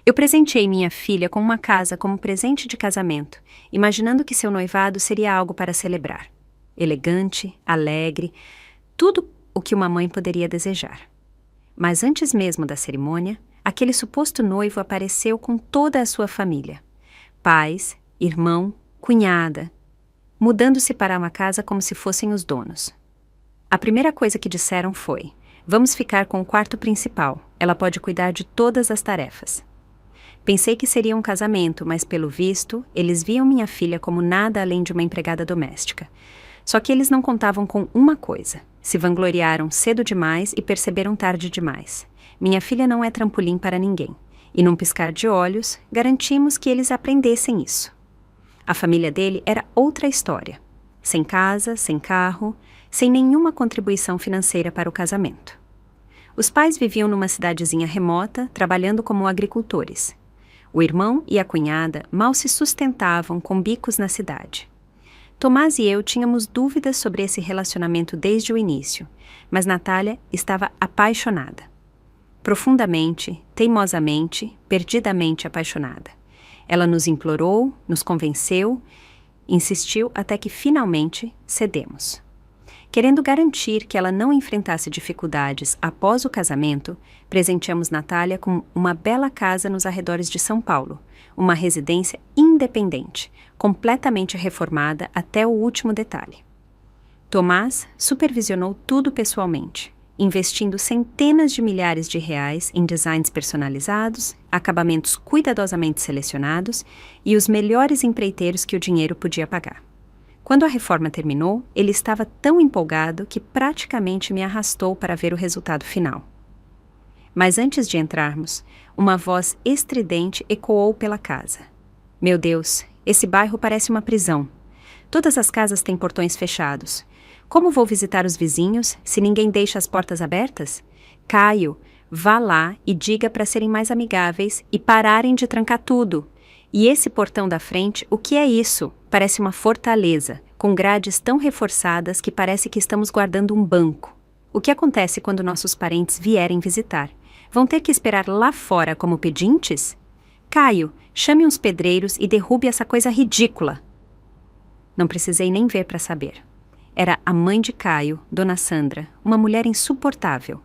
Eu presenteei minha filha com uma casa como presente de casamento, imaginando que seu noivado seria algo para celebrar. Elegante, alegre, tudo o que uma mãe poderia desejar. Mas antes mesmo da cerimônia, aquele suposto noivo apareceu com toda a sua família. Pais, irmão, cunhada, mudando-se para uma casa como se fossem os donos. A primeira coisa que disseram foi: "Vamos ficar com o quarto principal, ela pode cuidar de todas as tarefas." Pensei que seria um casamento, mas pelo visto, eles viam minha filha como nada além de uma empregada doméstica. Só que eles não contavam com uma coisa: se vangloriaram cedo demais e perceberam tarde demais. Minha filha não é trampolim para ninguém. E num piscar de olhos, garantimos que eles aprendessem isso. A família dele era outra história. Sem casa, sem carro, sem nenhuma contribuição financeira para o casamento. Os pais viviam numa cidadezinha remota, trabalhando como agricultores. O irmão e a cunhada mal se sustentavam com bicos na cidade. Tomás e eu tínhamos dúvidas sobre esse relacionamento desde o início, mas Natália estava apaixonada. Profundamente, teimosamente, perdidamente apaixonada. Ela nos implorou, nos convenceu, insistiu até que finalmente cedemos. Querendo garantir que ela não enfrentasse dificuldades após o casamento, presenteamos Natália com uma bela casa nos arredores de São Paulo, uma residência independente, completamente reformada até o último detalhe. Tomás supervisionou tudo pessoalmente, investindo centenas de milhares de reais em designs personalizados, acabamentos cuidadosamente selecionados e os melhores empreiteiros que o dinheiro podia pagar. Quando a reforma terminou, ele estava tão empolgado que praticamente me arrastou para ver o resultado final. Mas antes de entrarmos, uma voz estridente ecoou pela casa. "Meu Deus, esse bairro parece uma prisão. Todas as casas têm portões fechados. Como vou visitar os vizinhos se ninguém deixa as portas abertas? Caio, vá lá e diga para serem mais amigáveis e pararem de trancar tudo. E esse portão da frente, o que é isso? Parece uma fortaleza, com grades tão reforçadas que parece que estamos guardando um banco. O que acontece quando nossos parentes vierem visitar? Vão ter que esperar lá fora como pedintes? Caio, chame uns pedreiros e derrube essa coisa ridícula." Não precisei nem ver para saber. Era a mãe de Caio, Dona Sandra, uma mulher insuportável.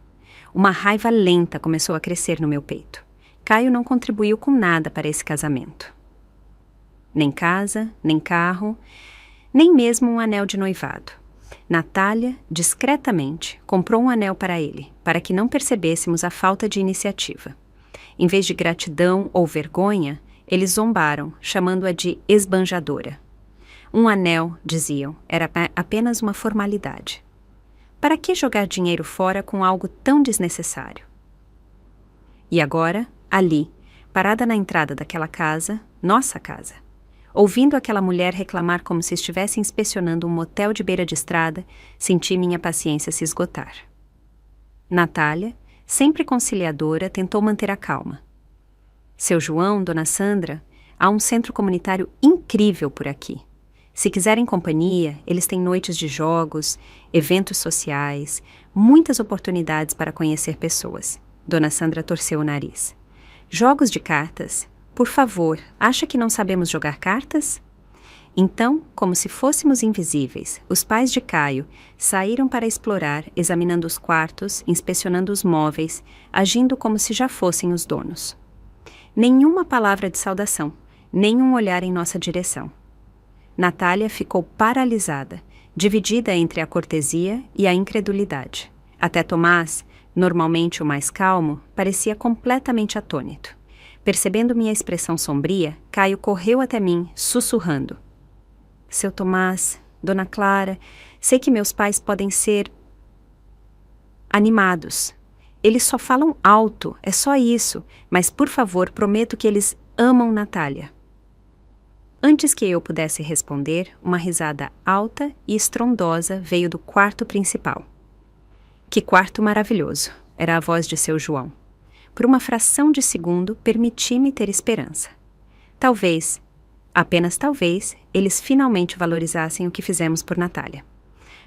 Uma raiva lenta começou a crescer no meu peito. Caio não contribuiu com nada para esse casamento. Nem casa, nem carro, nem mesmo um anel de noivado. Natália, discretamente, comprou um anel para ele, para que não percebêssemos a falta de iniciativa. Em vez de gratidão ou vergonha, eles zombaram, chamando-a de esbanjadora. Um anel, diziam, era apenas uma formalidade. Para que jogar dinheiro fora com algo tão desnecessário? E agora, ali, parada na entrada daquela casa, nossa casa, ouvindo aquela mulher reclamar como se estivesse inspecionando um motel de beira de estrada, senti minha paciência se esgotar. Natália, sempre conciliadora, tentou manter a calma. "Seu João, Dona Sandra, há um centro comunitário incrível por aqui. Se quiserem companhia, eles têm noites de jogos, eventos sociais, muitas oportunidades para conhecer pessoas." Dona Sandra torceu o nariz. "Jogos de cartas? Por favor, acha que não sabemos jogar cartas?" Então, como se fôssemos invisíveis, os pais de Caio saíram para explorar, examinando os quartos, inspecionando os móveis, agindo como se já fossem os donos. Nenhuma palavra de saudação, nenhum olhar em nossa direção. Natália ficou paralisada, dividida entre a cortesia e a incredulidade. Até Tomás, normalmente o mais calmo, parecia completamente atônito. Percebendo minha expressão sombria, Caio correu até mim, sussurrando: "Seu Tomás, Dona Clara, sei que meus pais podem ser animados. Eles só falam alto, é só isso, mas por favor, prometo que eles amam Natália." Antes que eu pudesse responder, uma risada alta e estrondosa veio do quarto principal. "Que quarto maravilhoso!" era a voz de seu João. Por uma fração de segundo, permiti-me ter esperança. Talvez, apenas talvez, eles finalmente valorizassem o que fizemos por Natália.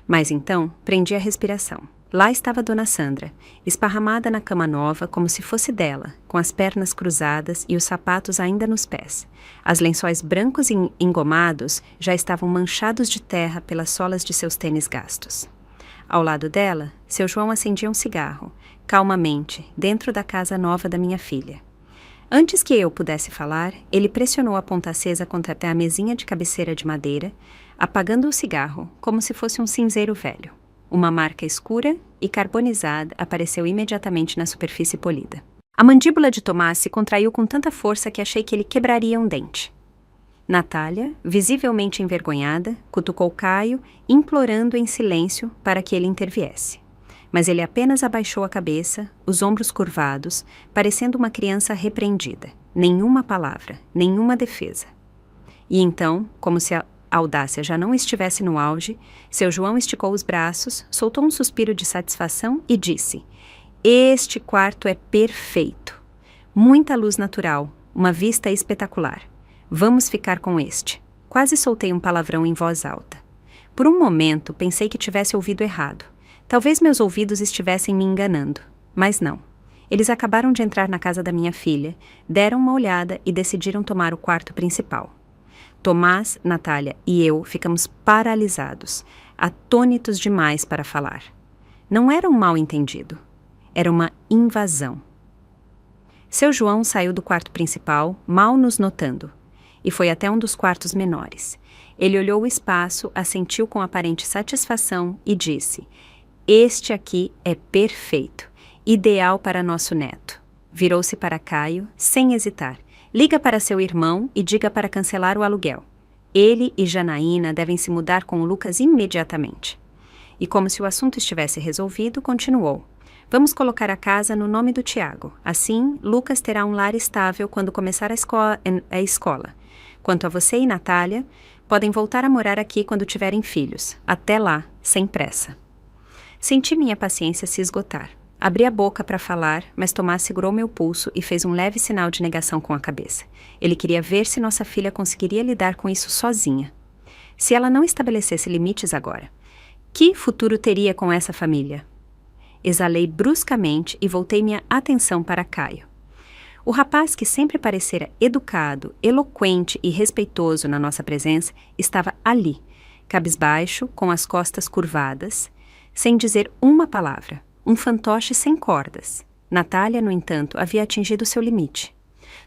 Mas então, prendi a respiração. Lá estava Dona Sandra, esparramada na cama nova como se fosse dela, com as pernas cruzadas e os sapatos ainda nos pés. As lençóis brancos e engomados já estavam manchados de terra pelas solas de seus tênis gastos. Ao lado dela, seu João acendia um cigarro, calmamente, dentro da casa nova da minha filha. Antes que eu pudesse falar, ele pressionou a ponta acesa contra a mesinha de cabeceira de madeira, apagando o cigarro como se fosse um cinzeiro velho. Uma marca escura e carbonizada apareceu imediatamente na superfície polida. A mandíbula de Tomás se contraiu com tanta força que achei que ele quebraria um dente. Natália, visivelmente envergonhada, cutucou Caio, implorando em silêncio para que ele interviesse. Mas ele apenas abaixou a cabeça, os ombros curvados, parecendo uma criança repreendida. Nenhuma palavra, nenhuma defesa. E então, como se a audácia já não estivesse no auge, seu João esticou os braços, soltou um suspiro de satisfação e disse: "Este quarto é perfeito. Muita luz natural, uma vista espetacular. Vamos ficar com este." Quase soltei um palavrão em voz alta. Por um momento, pensei que tivesse ouvido errado. Talvez meus ouvidos estivessem me enganando, mas não. Eles acabaram de entrar na casa da minha filha, deram uma olhada e decidiram tomar o quarto principal. Tomás, Natália e eu ficamos paralisados, atônitos demais para falar. Não era um mal-entendido. Era uma invasão. Seu João saiu do quarto principal, mal nos notando, e foi até um dos quartos menores. Ele olhou o espaço, assentiu com aparente satisfação e disse: "Este aqui é perfeito, ideal para nosso neto." Virou-se para Caio, sem hesitar. "Liga para seu irmão e diga para cancelar o aluguel. Ele e Janaína devem se mudar com o Lucas imediatamente." E como se o assunto estivesse resolvido, continuou: "Vamos colocar a casa no nome do Tiago. Assim, Lucas terá um lar estável quando começar a escola. Quanto a você e Natália, podem voltar a morar aqui quando tiverem filhos. Até lá, sem pressa." Senti minha paciência se esgotar. Abri a boca para falar, mas Tomás segurou meu pulso e fez um leve sinal de negação com a cabeça. Ele queria ver se nossa filha conseguiria lidar com isso sozinha. Se ela não estabelecesse limites agora, que futuro teria com essa família? Exalei bruscamente e voltei minha atenção para Caio. O rapaz, que sempre parecera educado, eloquente e respeitoso na nossa presença, estava ali, cabisbaixo, com as costas curvadas, sem dizer uma palavra. Um fantoche sem cordas. Natália, no entanto, havia atingido seu limite.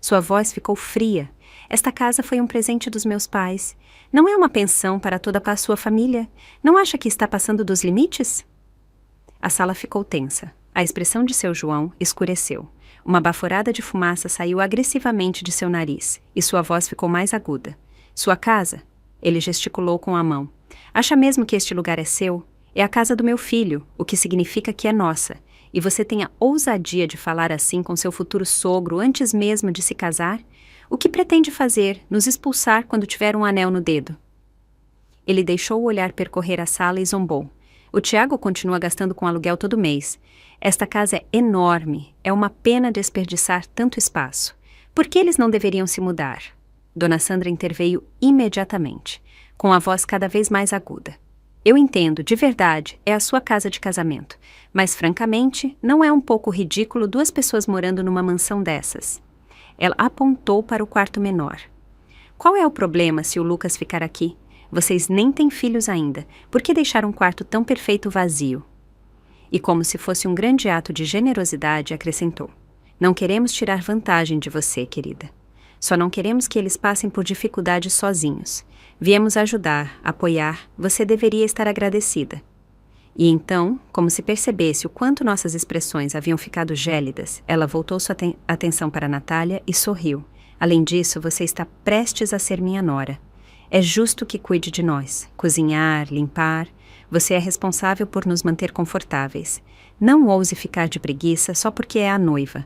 Sua voz ficou fria. "Esta casa foi um presente dos meus pais. Não é uma pensão para toda a sua família. Não acha que está passando dos limites?" A sala ficou tensa. A expressão de seu João escureceu. Uma baforada de fumaça saiu agressivamente de seu nariz, e sua voz ficou mais aguda. "Sua casa?" Ele gesticulou com a mão. "Acha mesmo que este lugar é seu? É a casa do meu filho, o que significa que é nossa. E você tem a ousadia de falar assim com seu futuro sogro antes mesmo de se casar? O que pretende fazer? Nos expulsar quando tiver um anel no dedo?" Ele deixou o olhar percorrer a sala e zombou. "O Tiago continua gastando com aluguel todo mês. Esta casa é enorme. É uma pena desperdiçar tanto espaço. Por que eles não deveriam se mudar?" Dona Sandra interveio imediatamente, com a voz cada vez mais aguda. "Eu entendo, de verdade, é a sua casa de casamento. Mas, francamente, não é um pouco ridículo 2 pessoas morando numa mansão dessas?" Ela apontou para o quarto menor. "Qual é o problema se o Lucas ficar aqui? Vocês nem têm filhos ainda. Por que deixar um quarto tão perfeito vazio?" E como se fosse um grande ato de generosidade, acrescentou: "Não queremos tirar vantagem de você, querida. Só não queremos que eles passem por dificuldades sozinhos. Viemos ajudar, apoiar, você deveria estar agradecida." E então, como se percebesse o quanto nossas expressões haviam ficado gélidas, ela voltou sua atenção para Natália e sorriu. "Além disso, você está prestes a ser minha nora. É justo que cuide de nós, cozinhar, limpar. Você é responsável por nos manter confortáveis. Não ouse ficar de preguiça só porque é a noiva."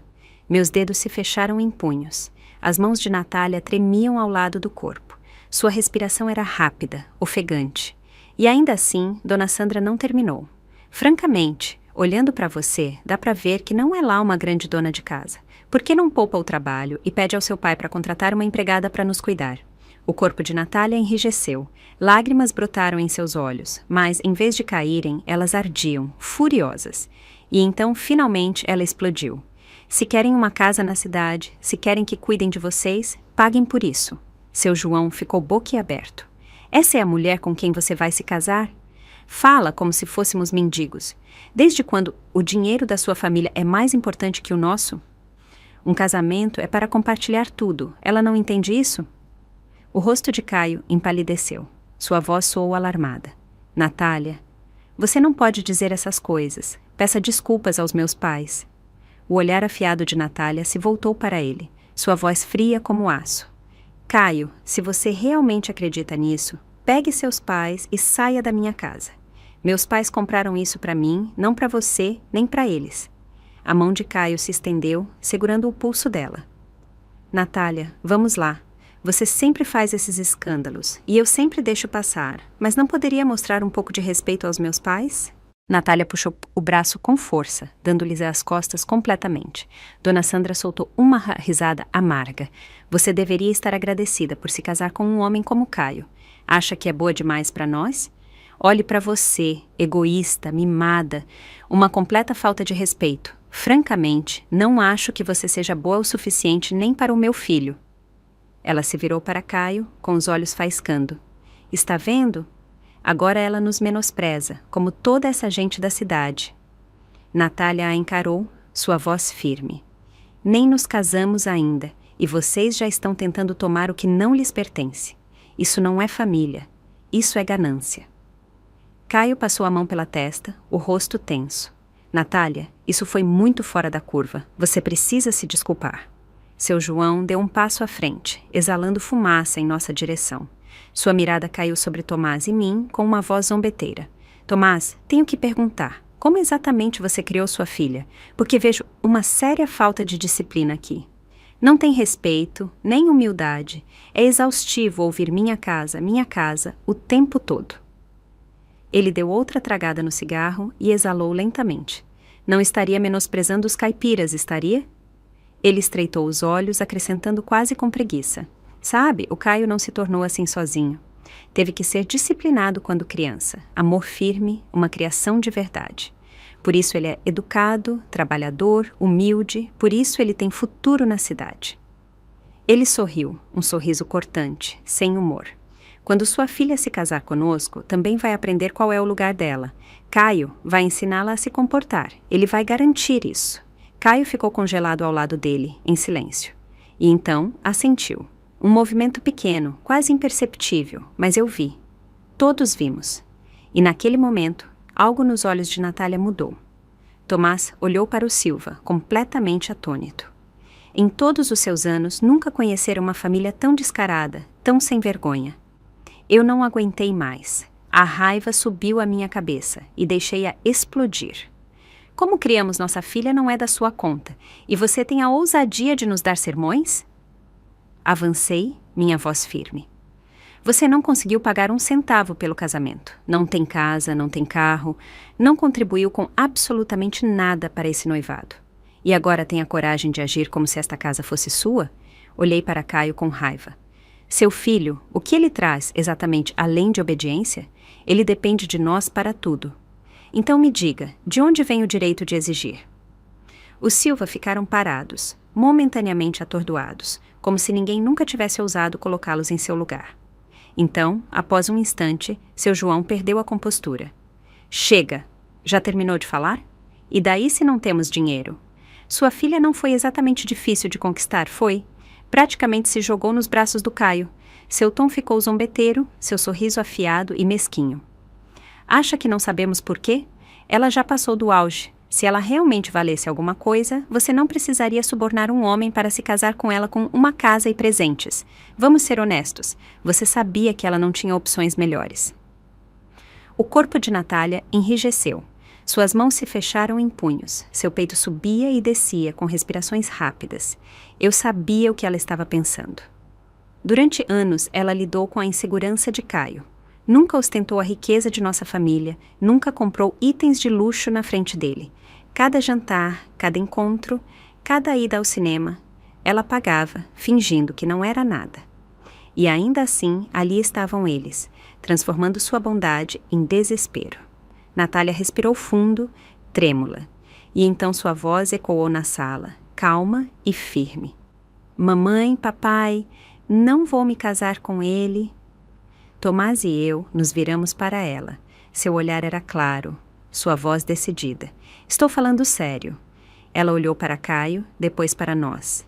Meus dedos se fecharam em punhos. As mãos de Natália tremiam ao lado do corpo. Sua respiração era rápida, ofegante. E ainda assim, Dona Sandra não terminou. "Francamente, olhando para você, dá para ver que não é lá uma grande dona de casa. Por que não poupa o trabalho e pede ao seu pai para contratar uma empregada para nos cuidar? O corpo de Natália enrijeceu. Lágrimas brotaram em seus olhos, mas, em vez de caírem, elas ardiam, furiosas. E então, finalmente, ela explodiu. Se querem uma casa na cidade, se querem que cuidem de vocês, paguem por isso. Seu João ficou boquiaberto. Essa é a mulher com quem você vai se casar? Fala como se fôssemos mendigos. Desde quando o dinheiro da sua família é mais importante que o nosso? Um casamento é para compartilhar tudo. Ela não entende isso? O rosto de Caio empalideceu. Sua voz soou alarmada. Natália, você não pode dizer essas coisas. Peça desculpas aos meus pais. O olhar afiado de Natália se voltou para ele, sua voz fria como aço. Caio, se você realmente acredita nisso, pegue seus pais e saia da minha casa. Meus pais compraram isso para mim, não para você, nem para eles. A mão de Caio se estendeu, segurando o pulso dela. Natália, vamos lá. Você sempre faz esses escândalos, e eu sempre deixo passar, mas não poderia mostrar um pouco de respeito aos meus pais? Natália puxou o braço com força, dando-lhes as costas completamente. Dona Sandra soltou uma risada amarga. Você deveria estar agradecida por se casar com um homem como Caio. Acha que é boa demais para nós? Olhe para você, egoísta, mimada, uma completa falta de respeito. Francamente, não acho que você seja boa o suficiente nem para o meu filho. Ela se virou para Caio, com os olhos faiscando. Está vendo? Agora ela nos menospreza, como toda essa gente da cidade. Natália a encarou, sua voz firme. Nem nos casamos ainda, e vocês já estão tentando tomar o que não lhes pertence. Isso não é família, isso é ganância. Caio passou a mão pela testa, o rosto tenso. Natália, isso foi muito fora da curva. Você precisa se desculpar. Seu João deu um passo à frente, exalando fumaça em nossa direção. Sua mirada caiu sobre Tomás e mim com uma voz zombeteira. Tomás, tenho que perguntar, como exatamente você criou sua filha? Porque vejo uma séria falta de disciplina aqui. Não tem respeito, nem humildade. É exaustivo ouvir minha casa, o tempo todo. Ele deu outra tragada no cigarro e exalou lentamente. Não estaria menosprezando os caipiras, estaria? Ele estreitou os olhos, acrescentando quase com preguiça. Sabe, o Caio não se tornou assim sozinho. Teve que ser disciplinado quando criança. Amor firme, uma criação de verdade. Por isso ele é educado, trabalhador, humilde, por isso ele tem futuro na cidade. Ele sorriu, um sorriso cortante, sem humor. Quando sua filha se casar conosco, também vai aprender qual é o lugar dela. Caio vai ensiná-la a se comportar. Ele vai garantir isso. Caio ficou congelado ao lado dele, em silêncio. E então assentiu. Um movimento pequeno, quase imperceptível, mas eu vi. Todos vimos. E naquele momento, algo nos olhos de Natália mudou. Tomás olhou para o Silva, completamente atônito. Em todos os seus anos, nunca conhecera uma família tão descarada, tão sem vergonha. Eu não aguentei mais. A raiva subiu à minha cabeça e deixei-a explodir. Como criamos nossa filha não é da sua conta, e você tem a ousadia de nos dar sermões? Avancei, minha voz firme. Você não conseguiu pagar um centavo pelo casamento. Não tem casa, não tem carro, não contribuiu com absolutamente nada para esse noivado. E agora tem a coragem de agir como se esta casa fosse sua? Olhei para Caio com raiva. Seu filho, o que ele traz exatamente além de obediência? Ele depende de nós para tudo. Então me diga, de onde vem o direito de exigir? Os Silva ficaram parados, momentaneamente atordoados, como se ninguém nunca tivesse ousado colocá-los em seu lugar. Então, após um instante, seu João perdeu a compostura. Chega! Já terminou de falar? E daí se não temos dinheiro? Sua filha não foi exatamente difícil de conquistar, foi? Praticamente se jogou nos braços do Caio. Seu tom ficou zombeteiro, seu sorriso afiado e mesquinho. Acha que não sabemos por quê? Ela já passou do auge. Se ela realmente valesse alguma coisa, você não precisaria subornar um homem para se casar com ela com uma casa e presentes. Vamos ser honestos. Você sabia que ela não tinha opções melhores. O corpo de Natália enrijeceu. Suas mãos se fecharam em punhos. Seu peito subia e descia com respirações rápidas. Eu sabia o que ela estava pensando. Durante anos, ela lidou com a insegurança de Caio. Nunca ostentou a riqueza de nossa família, nunca comprou itens de luxo na frente dele. Cada jantar, cada encontro, cada ida ao cinema, ela pagava, fingindo que não era nada. E ainda assim, ali estavam eles, transformando sua bondade em desespero. Natália respirou fundo, trêmula, e então sua voz ecoou na sala, calma e firme. Mamãe, papai, não vou me casar com ele. Tomás e eu nos viramos para ela. Seu olhar era claro, sua voz decidida. Estou falando sério. Ela olhou para Caio, depois para nós.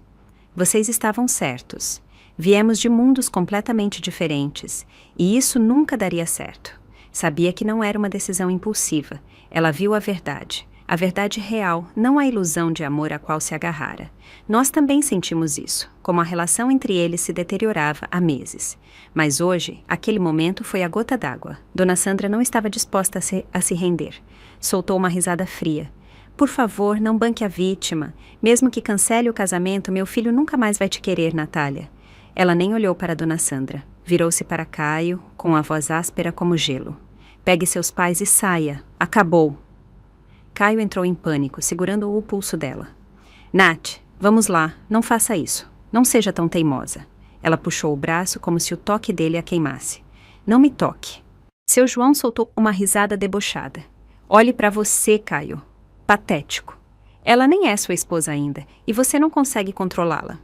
Vocês estavam certos. Viemos de mundos completamente diferentes, e isso nunca daria certo. Sabia que não era uma decisão impulsiva. Ela viu a verdade real, não a ilusão de amor a qual se agarrara. Nós também sentimos isso, como a relação entre eles se deteriorava há meses. Mas hoje, aquele momento foi a gota d'água. Dona Sandra não estava disposta a se render. Soltou uma risada fria. Por favor, não banque a vítima. Mesmo que cancele o casamento, meu filho nunca mais vai te querer, Natália. Ela nem olhou para Dona Sandra. Virou-se para Caio, com a voz áspera como gelo. Pegue seus pais e saia. Acabou. Caio entrou em pânico, segurando o pulso dela. Nath, vamos lá, não faça isso. Não seja tão teimosa. Ela puxou o braço como se o toque dele a queimasse. Não me toque. Seu João soltou uma risada debochada. Olhe para você, Caio. Patético. Ela nem é sua esposa ainda, e você não consegue controlá-la.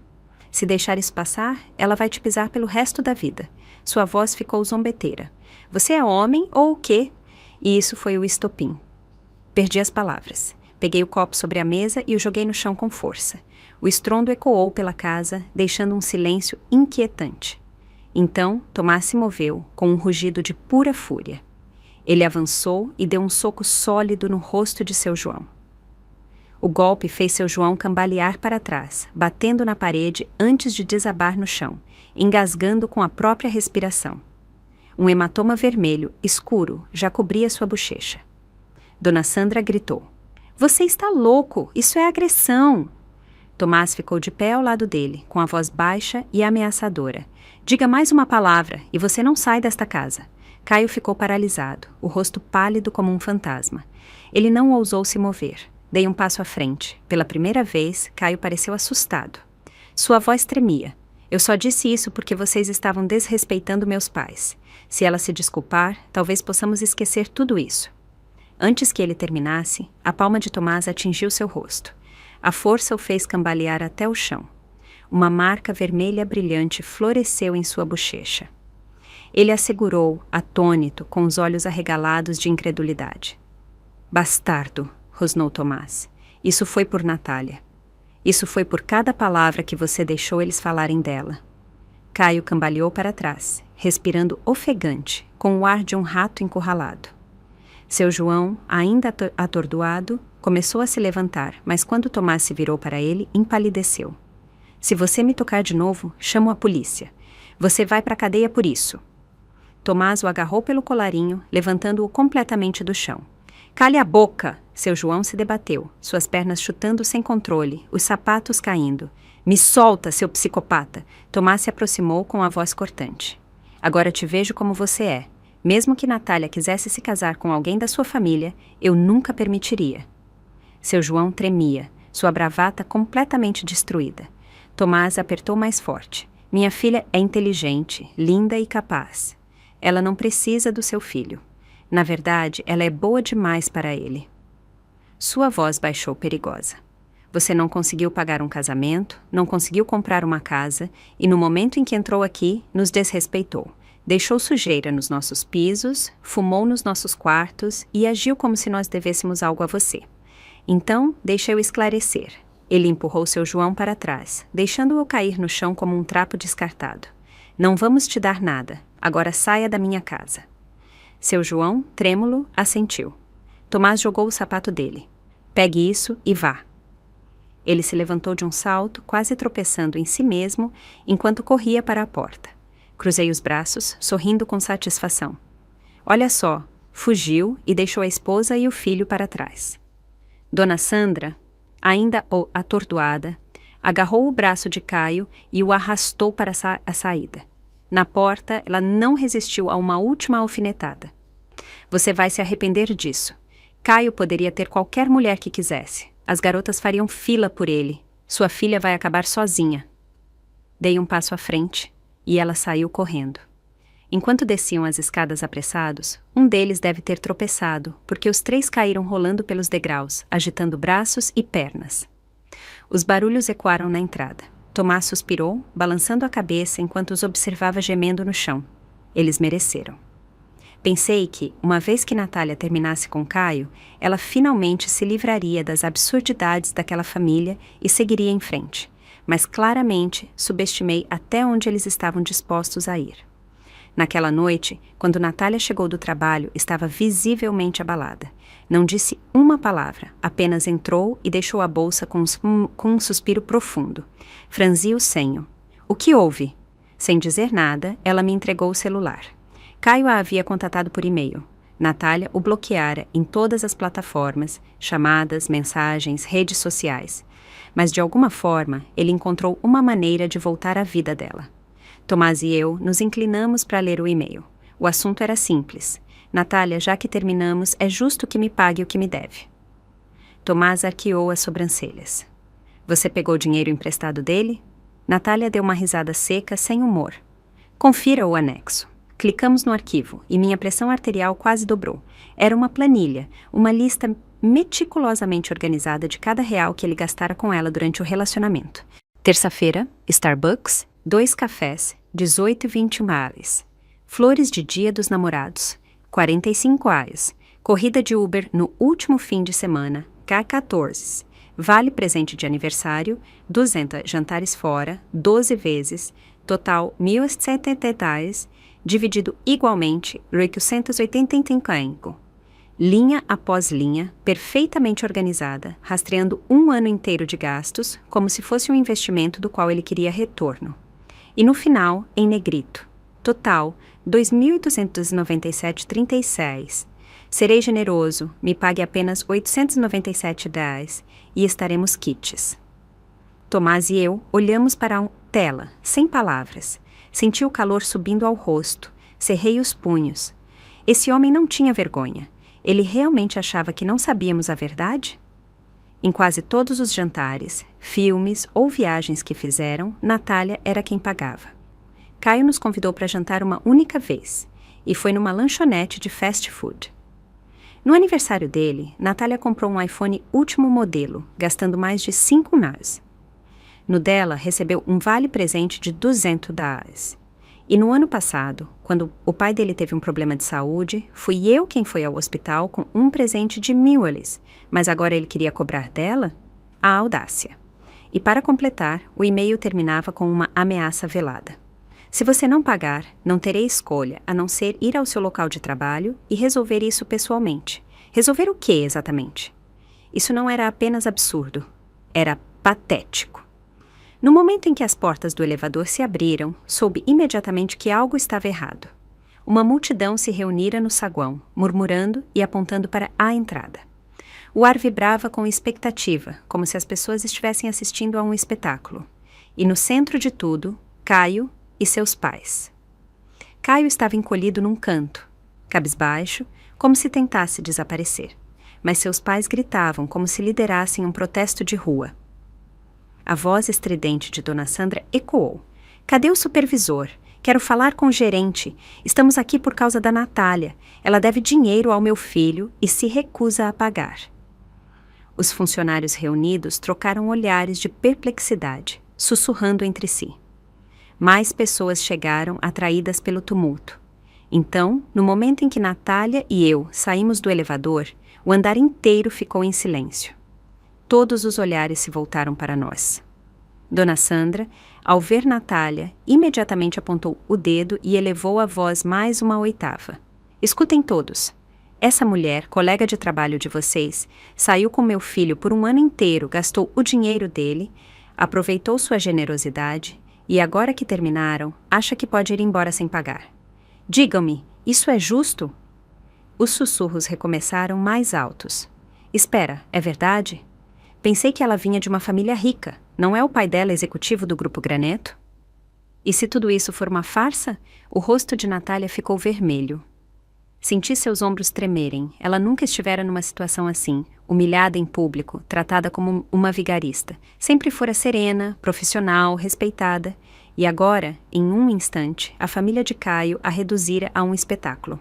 Se deixar isso passar, ela vai te pisar pelo resto da vida. Sua voz ficou zombeteira. Você é homem ou o quê? E isso foi o estopim. Perdi as palavras. Peguei o copo sobre a mesa e o joguei no chão com força. O estrondo ecoou pela casa, deixando um silêncio inquietante. Então, Tomás se moveu, com um rugido de pura fúria. Ele avançou e deu um soco sólido no rosto de seu João. O golpe fez seu João cambalear para trás, batendo na parede antes de desabar no chão, engasgando com a própria respiração. Um hematoma vermelho, escuro, já cobria sua bochecha. Dona Sandra gritou. Você está louco! Isso é agressão! Tomás ficou de pé ao lado dele, com a voz baixa e ameaçadora. Diga mais uma palavra e você não sai desta casa. Caio ficou paralisado, o rosto pálido como um fantasma. Ele não ousou se mover. Dei um passo à frente. Pela primeira vez, Caio pareceu assustado. Sua voz tremia. Eu só disse isso porque vocês estavam desrespeitando meus pais. Se ela se desculpar, talvez possamos esquecer tudo isso. Antes que ele terminasse, a palma de Tomás atingiu seu rosto. A força o fez cambalear até o chão. Uma marca vermelha brilhante floresceu em sua bochecha. Ele a segurou, atônito, com os olhos arregalados de incredulidade. Bastardo, rosnou Tomás. Isso foi por Natália. Isso foi por cada palavra que você deixou eles falarem dela. Caio cambaleou para trás, respirando ofegante, com o ar de um rato encurralado. Seu João, ainda atordoado, começou a se levantar, mas quando Tomás se virou para ele, empalideceu. Se você me tocar de novo, chamo a polícia. Você vai para a cadeia por isso. Tomás o agarrou pelo colarinho, levantando-o completamente do chão. Cale a boca! Seu João se debateu, suas pernas chutando sem controle, os sapatos caindo. Me solta, seu psicopata! Tomás se aproximou com a voz cortante. Agora te vejo como você é. Mesmo que Natália quisesse se casar com alguém da sua família, eu nunca permitiria. Seu João tremia, sua bravata completamente destruída. Tomás apertou mais forte. Minha filha é inteligente, linda e capaz. Ela não precisa do seu filho. Na verdade, ela é boa demais para ele. Sua voz baixou perigosa. Você não conseguiu pagar um casamento, não conseguiu comprar uma casa e no momento em que entrou aqui, nos desrespeitou. Deixou sujeira nos nossos pisos, fumou nos nossos quartos e agiu como se nós devêssemos algo a você. Então, deixa eu esclarecer. Ele empurrou seu João para trás, deixando-o cair no chão como um trapo descartado. Não vamos te dar nada. Agora saia da minha casa. Seu João, trêmulo, assentiu. Tomás jogou o sapato dele. Pegue isso e vá. Ele se levantou de um salto, quase tropeçando em si mesmo, enquanto corria para a porta. Cruzei os braços, sorrindo com satisfação. Olha só, fugiu e deixou a esposa e o filho para trás. Dona Sandra, ainda atordoada, agarrou o braço de Caio e o arrastou para a saída. Na porta, ela não resistiu a uma última alfinetada. Você vai se arrepender disso. Caio poderia ter qualquer mulher que quisesse. As garotas fariam fila por ele. Sua filha vai acabar sozinha. Dei um passo à frente. e ela saiu correndo. Enquanto desciam as escadas apressados, um deles deve ter tropeçado, porque os três caíram rolando pelos degraus, agitando braços e pernas. Os barulhos ecoaram na entrada. Tomás suspirou, balançando a cabeça enquanto os observava gemendo no chão. Eles mereceram. Pensei que, uma vez que Natália terminasse com Caio, ela finalmente se livraria das absurdidades daquela família e seguiria em frente. Mas claramente subestimei até onde eles estavam dispostos a ir. Naquela noite, quando Natália chegou do trabalho, estava visivelmente abalada. Não disse uma palavra, apenas entrou e deixou a bolsa com um suspiro profundo. Franzi o senho. O que houve? Sem dizer nada, ela me entregou o celular. Caio a havia contatado por e-mail. Natália o bloqueara em todas as plataformas, chamadas, mensagens, redes sociais. Mas de alguma forma, ele encontrou uma maneira de voltar à vida dela. Tomás e eu nos inclinamos para ler o e-mail. O assunto era simples. Natália, já que terminamos, é justo que me pague o que me deve. Tomás arqueou as sobrancelhas. Você pegou dinheiro emprestado dele? Natália deu uma risada seca, sem humor. Confira o anexo. Clicamos no arquivo e minha pressão arterial quase dobrou. Era uma planilha, uma lista meticulosamente organizada de cada real que ele gastara com ela durante o relacionamento. Terça-feira, Starbucks, 2 cafés, 18,21 reais. Flores de dia dos namorados, 45 reais. Corrida de Uber no último fim de semana, K14. Vale presente de aniversário, 200 jantares fora, 12 vezes, total 1.070 reais, dividido igualmente, 885. Linha após linha, perfeitamente organizada, rastreando um ano inteiro de gastos, como se fosse um investimento do qual ele queria retorno. E no final, em negrito. Total, 2.897,36. Serei generoso, me pague apenas 897 reais e estaremos quites. Tomás e eu olhamos para a tela, sem palavras. Senti o calor subindo ao rosto, cerrei os punhos. Esse homem não tinha vergonha. Ele realmente achava que não sabíamos a verdade? Em quase todos os jantares, filmes ou viagens que fizeram, Natália era quem pagava. Caio nos convidou para jantar uma única vez, e foi numa lanchonete de fast food. No aniversário dele, Natália comprou um iPhone último modelo, gastando mais de 5 reais. No dela, recebeu um vale-presente de 200 reais. E no ano passado, quando o pai dele teve um problema de saúde, fui eu quem foi ao hospital com um presente de 1.000 eles, mas agora ele queria cobrar dela? A audácia. E para completar, o e-mail terminava com uma ameaça velada. Se você não pagar, não terei escolha a não ser ir ao seu local de trabalho e resolver isso pessoalmente. Resolver o quê exatamente? Isso não era apenas absurdo, era patético. No momento em que as portas do elevador se abriram, soube imediatamente que algo estava errado. Uma multidão se reunira no saguão, murmurando e apontando para a entrada. O ar vibrava com expectativa, como se as pessoas estivessem assistindo a um espetáculo. E no centro de tudo, Caio e seus pais. Caio estava encolhido num canto, cabisbaixo, como se tentasse desaparecer. Mas seus pais gritavam como se liderassem um protesto de rua. A voz estridente de Dona Sandra ecoou. Cadê o supervisor? Quero falar com o gerente. Estamos aqui por causa da Natália. Ela deve dinheiro ao meu filho e se recusa a pagar. Os funcionários reunidos trocaram olhares de perplexidade, sussurrando entre si. Mais pessoas chegaram atraídas pelo tumulto. Então, no momento em que Natália e eu saímos do elevador, o andar inteiro ficou em silêncio. Todos os olhares se voltaram para nós. Dona Sandra, ao ver Natália, imediatamente apontou o dedo e elevou a voz mais uma oitava. Escutem todos. Essa mulher, colega de trabalho de vocês, saiu com meu filho por um ano inteiro, gastou o dinheiro dele, aproveitou sua generosidade e agora que terminaram, acha que pode ir embora sem pagar. Digam-me, isso é justo? Os sussurros recomeçaram mais altos. Espera, é verdade? Pensei que ela vinha de uma família rica. Não é o pai dela executivo do Grupo Graneto? E se tudo isso for uma farsa? O rosto de Natália ficou vermelho. Senti seus ombros tremerem. Ela nunca estivera numa situação assim, humilhada em público, tratada como uma vigarista. Sempre fora serena, profissional, respeitada. E agora, em um instante, a família de Caio a reduzira a um espetáculo.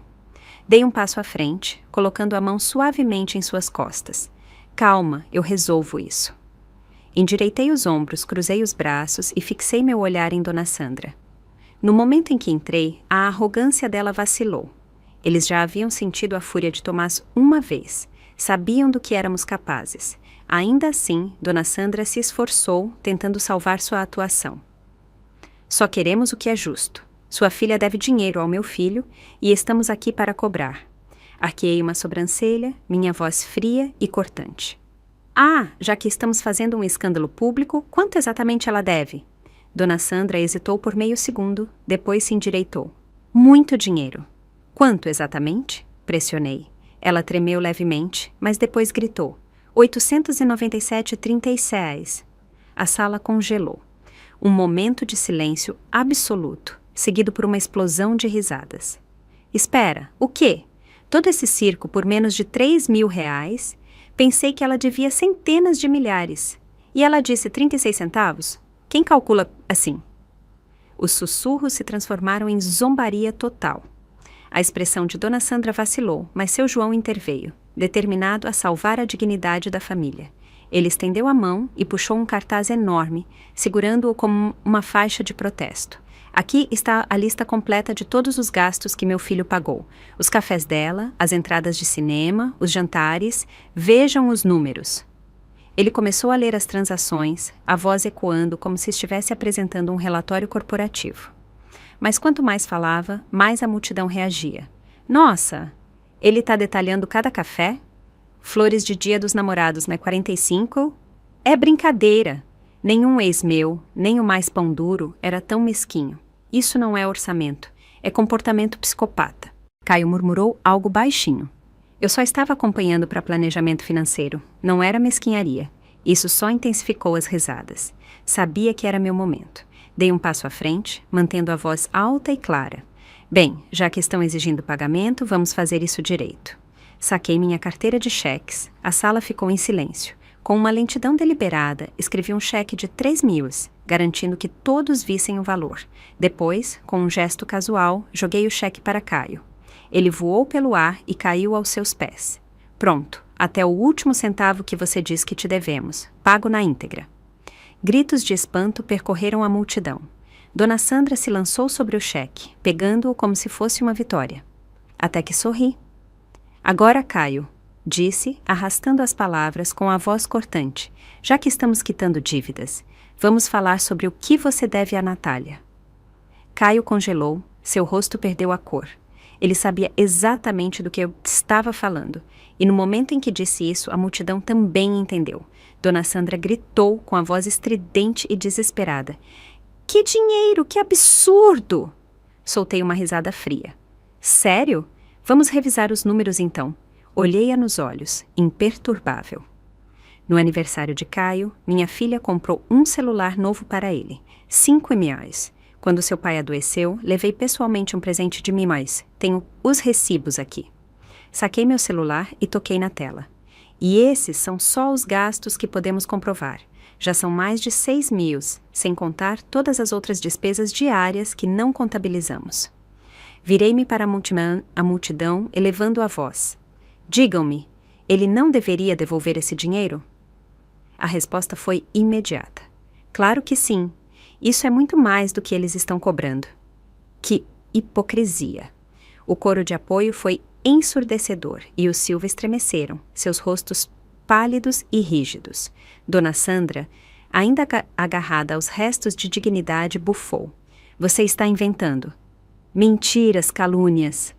Dei um passo à frente, colocando a mão suavemente em suas costas. Calma, eu resolvo isso. Endireitei os ombros, cruzei os braços e fixei meu olhar em Dona Sandra. No momento em que entrei, a arrogância dela vacilou. Eles já haviam sentido a fúria de Tomás uma vez. Sabiam do que éramos capazes. Ainda assim, Dona Sandra se esforçou, tentando salvar sua atuação. Só queremos o que é justo. Sua filha deve dinheiro ao meu filho e estamos aqui para cobrar. Arqueei uma sobrancelha, minha voz fria e cortante. Ah, já que estamos fazendo um escândalo público, quanto exatamente ela deve? Dona Sandra hesitou por meio segundo, depois se endireitou. Muito dinheiro. Quanto exatamente? Pressionei. Ela tremeu levemente, mas depois gritou. 897,36. A sala congelou. Um momento de silêncio absoluto, seguido por uma explosão de risadas. Espera, o quê? Todo esse circo por menos de 3.000 reais? Pensei que ela devia centenas de milhares. E ela disse 36 centavos? Quem calcula assim? Os sussurros se transformaram em zombaria total. A expressão de Dona Sandra vacilou, mas seu João interveio, determinado a salvar a dignidade da família. Ele estendeu a mão e puxou um cartaz enorme, segurando-o como uma faixa de protesto. Aqui está a lista completa de todos os gastos que meu filho pagou. Os cafés dela, as entradas de cinema, os jantares. Vejam os números. Ele começou a ler as transações, a voz ecoando como se estivesse apresentando um relatório corporativo. Mas quanto mais falava, mais a multidão reagia. Nossa, ele está detalhando cada café? Flores de Dia dos Namorados, né? 45? É brincadeira. Nenhum ex meu, nem o mais pão duro, era tão mesquinho. Isso não é orçamento, é comportamento psicopata. Caio murmurou algo baixinho. Eu só estava acompanhando para planejamento financeiro, não era mesquinharia. Isso só intensificou as risadas. Sabia que era meu momento. Dei um passo à frente, mantendo a voz alta e clara. Bem, já que estão exigindo pagamento, vamos fazer isso direito. Saquei minha carteira de cheques, a sala ficou em silêncio. Com uma lentidão deliberada, escrevi um cheque de 3.000, garantindo que todos vissem o valor. Depois, com um gesto casual, joguei o cheque para Caio. Ele voou pelo ar e caiu aos seus pés. Pronto, até o último centavo que você diz que te devemos. Pago na íntegra. Gritos de espanto percorreram a multidão. Dona Sandra se lançou sobre o cheque, pegando-o como se fosse uma vitória. Até que sorri. Agora, Caio, disse, arrastando as palavras com a voz cortante. Já que estamos quitando dívidas, vamos falar sobre o que você deve a Natália. Caio congelou, seu rosto perdeu a cor. Ele sabia exatamente do que eu estava falando, e no momento em que disse isso, a multidão também entendeu. Dona Sandra gritou com a voz estridente e desesperada. Que dinheiro, que absurdo! Soltei uma risada fria. Sério? Vamos revisar os números então. Olhei-a nos olhos, imperturbável. No aniversário de Caio, minha filha comprou um celular novo para ele, 5.000. Quando seu pai adoeceu, levei pessoalmente um presente de mimóis. Tenho os recibos aqui. Saquei meu celular e toquei na tela. E esses são só os gastos que podemos comprovar. Já são mais de 6.000, sem contar todas as outras despesas diárias que não contabilizamos. Virei-me para a multidão, elevando a voz. Digam-me, ele não deveria devolver esse dinheiro? A resposta foi imediata. Claro que sim. Isso é muito mais do que eles estão cobrando. Que hipocrisia! O coro de apoio foi ensurdecedor e os Silva estremeceram, seus rostos pálidos e rígidos. Dona Sandra, ainda agarrada aos restos de dignidade, bufou. Você está inventando. Mentiras, calúnias.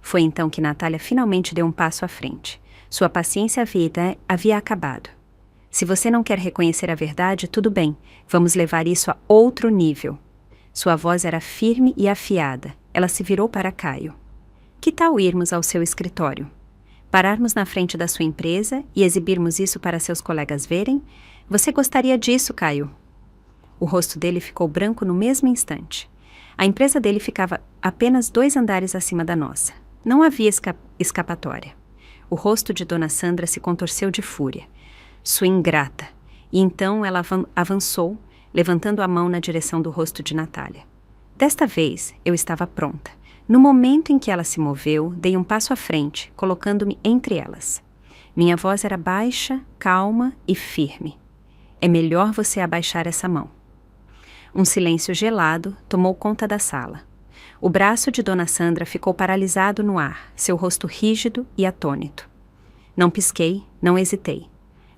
Foi então que Natália finalmente deu um passo à frente. Sua paciência havia acabado. Se você não quer reconhecer a verdade, tudo bem. Vamos levar isso a outro nível. Sua voz era firme e afiada. Ela se virou para Caio. Que tal irmos ao seu escritório? Pararmos na frente da sua empresa e exibirmos isso para seus colegas verem? Você gostaria disso, Caio? O rosto dele ficou branco no mesmo instante. A empresa dele ficava apenas 2 andares acima da nossa. Não havia escapatória. O rosto de Dona Sandra se contorceu de fúria. Sua ingrata. E então ela avançou, levantando a mão na direção do rosto de Natália. Desta vez, eu estava pronta. No momento em que ela se moveu, dei um passo à frente, colocando-me entre elas. Minha voz era baixa, calma e firme. É melhor você abaixar essa mão. Um silêncio gelado tomou conta da sala. O braço de Dona Sandra ficou paralisado no ar, seu rosto rígido e atônito. Não pisquei, não hesitei.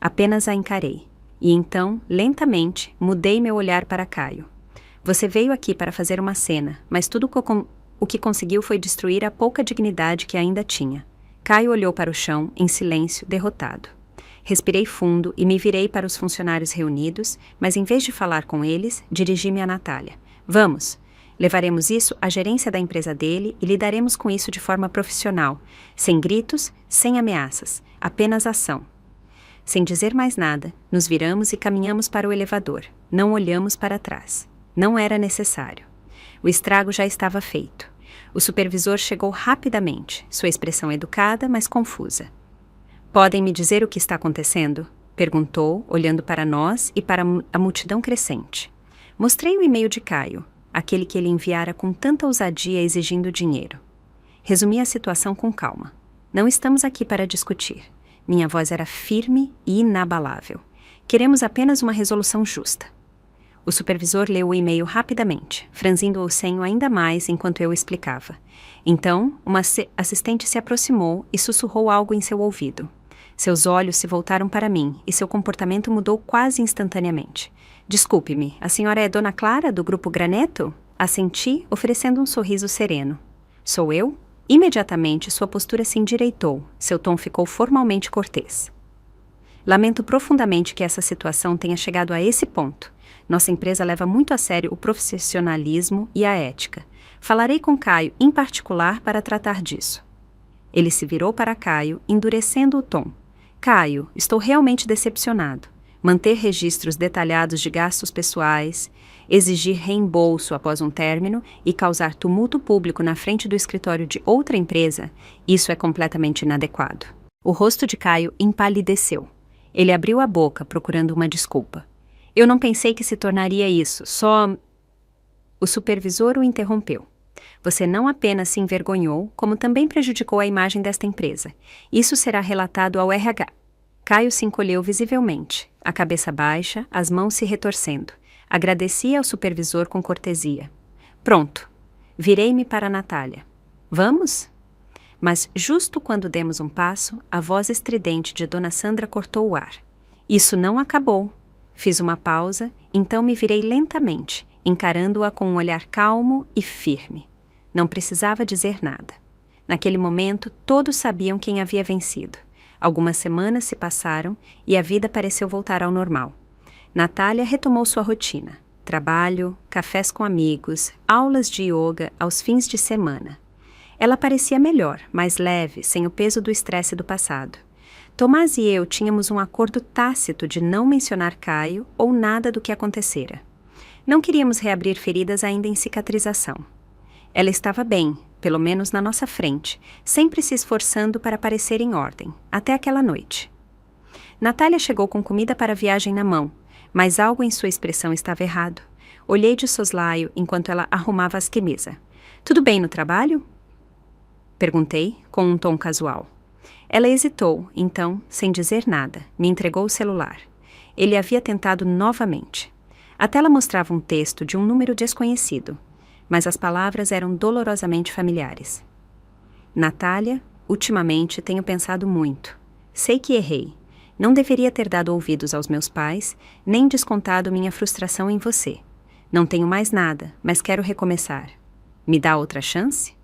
Apenas a encarei. E então, lentamente, mudei meu olhar para Caio. Você veio aqui para fazer uma cena, mas tudo o que conseguiu foi destruir a pouca dignidade que ainda tinha. Caio olhou para o chão, em silêncio, derrotado. Respirei fundo e me virei para os funcionários reunidos, mas em vez de falar com eles, dirigi-me a Natália. Vamos! Levaremos isso à gerência da empresa dele e lidaremos com isso de forma profissional, sem gritos, sem ameaças, apenas ação. Sem dizer mais nada, nos viramos e caminhamos para o elevador. Não olhamos para trás. Não era necessário. O estrago já estava feito. O supervisor chegou rapidamente, sua expressão educada, mas confusa. Podem me dizer o que está acontecendo? Perguntou, olhando para nós e para a multidão crescente. Mostrei o e-mail de Caio, aquele que ele enviara com tanta ousadia exigindo dinheiro. Resumi a situação com calma. Não estamos aqui para discutir. Minha voz era firme e inabalável. Queremos apenas uma resolução justa. O supervisor leu o e-mail rapidamente, franzindo o senho ainda mais enquanto eu explicava. Então, uma assistente se aproximou e sussurrou algo em seu ouvido. Seus olhos se voltaram para mim e seu comportamento mudou quase instantaneamente. Desculpe-me, a senhora é Dona Clara, do Grupo Graneto? Assenti, oferecendo um sorriso sereno. Sou eu? Imediatamente, sua postura se endireitou, seu tom ficou formalmente cortês. Lamento profundamente que essa situação tenha chegado a esse ponto. Nossa empresa leva muito a sério o profissionalismo e a ética. Falarei com Caio em particular para tratar disso. Ele se virou para Caio, endurecendo o tom. Caio, estou realmente decepcionado. Manter registros detalhados de gastos pessoais, exigir reembolso após um término e causar tumulto público na frente do escritório de outra empresa, isso é completamente inadequado. O rosto de Caio empalideceu. Ele abriu a boca, procurando uma desculpa. Eu não pensei que se tornaria isso, só... O supervisor o interrompeu. Você não apenas se envergonhou, como também prejudicou a imagem desta empresa. Isso será relatado ao RH. Caio se encolheu visivelmente, a cabeça baixa, as mãos se retorcendo. Agradecia ao supervisor com cortesia. Pronto. Virei-me para a Natália. Vamos? Mas justo quando demos um passo, a voz estridente de Dona Sandra cortou o ar. Isso não acabou. Fiz uma pausa, então me virei lentamente, encarando-a com um olhar calmo e firme. Não precisava dizer nada. Naquele momento, todos sabiam quem havia vencido. Algumas semanas se passaram e a vida pareceu voltar ao normal. Natália retomou sua rotina. Trabalho, cafés com amigos, aulas de yoga aos fins de semana. Ela parecia melhor, mais leve, sem o peso do estresse do passado. Tomás e eu tínhamos um acordo tácito de não mencionar Caio ou nada do que acontecera. Não queríamos reabrir feridas ainda em cicatrização. Ela estava bem, pelo menos na nossa frente, sempre se esforçando para parecer em ordem, até aquela noite. Natália chegou com comida para a viagem na mão, mas algo em sua expressão estava errado. Olhei de soslaio enquanto ela arrumava as camisas. Tudo bem no trabalho? Perguntei, com um tom casual. Ela hesitou, então, sem dizer nada, me entregou o celular. Ele havia tentado novamente. A tela mostrava um texto de um número desconhecido, mas as palavras eram dolorosamente familiares. Natália, ultimamente tenho pensado muito. Sei que errei. Não deveria ter dado ouvidos aos meus pais, nem descontado minha frustração em você. Não tenho mais nada, mas quero recomeçar. Me dá outra chance?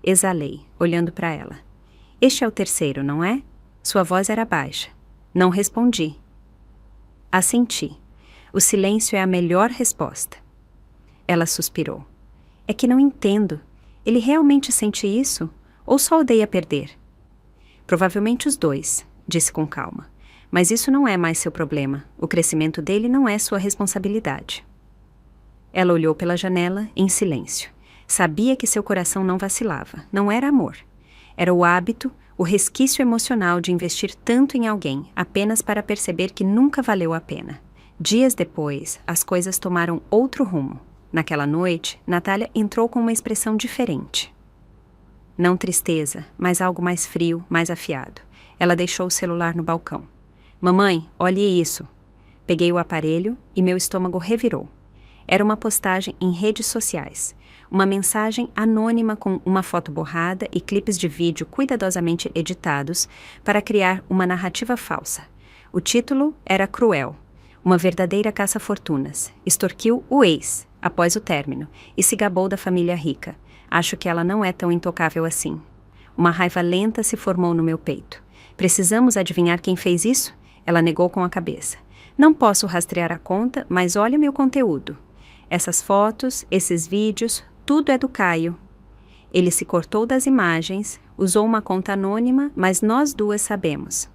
Exalei, olhando para ela. Este é o terceiro, não é? Sua voz era baixa. Não respondi. Assenti. O silêncio é a melhor resposta. Ela suspirou. É que não entendo. Ele realmente sente isso? Ou só odeia perder? Provavelmente os dois, disse com calma. Mas isso não é mais seu problema. O crescimento dele não é sua responsabilidade. Ela olhou pela janela, em silêncio. Sabia que seu coração não vacilava. Não era amor. Era o hábito, o resquício emocional de investir tanto em alguém apenas para perceber que nunca valeu a pena. Dias depois, as coisas tomaram outro rumo. Naquela noite, Natália entrou com uma expressão diferente. Não tristeza, mas algo mais frio, mais afiado. Ela deixou o celular no balcão. Mamãe, olhe isso. Peguei o aparelho e meu estômago revirou. Era uma postagem em redes sociais. Uma mensagem anônima com uma foto borrada e clipes de vídeo cuidadosamente editados para criar uma narrativa falsa. O título era cruel. Uma verdadeira caça-fortunas. Extorquiu o ex, após o término, e se gabou da família rica. Acho que ela não é tão intocável assim. Uma raiva lenta se formou no meu peito. Precisamos adivinhar quem fez isso? Ela negou com a cabeça. Não posso rastrear a conta, mas olha meu conteúdo. Essas fotos, esses vídeos, tudo é do Caio. Ele se cortou das imagens, usou uma conta anônima, mas nós duas sabemos.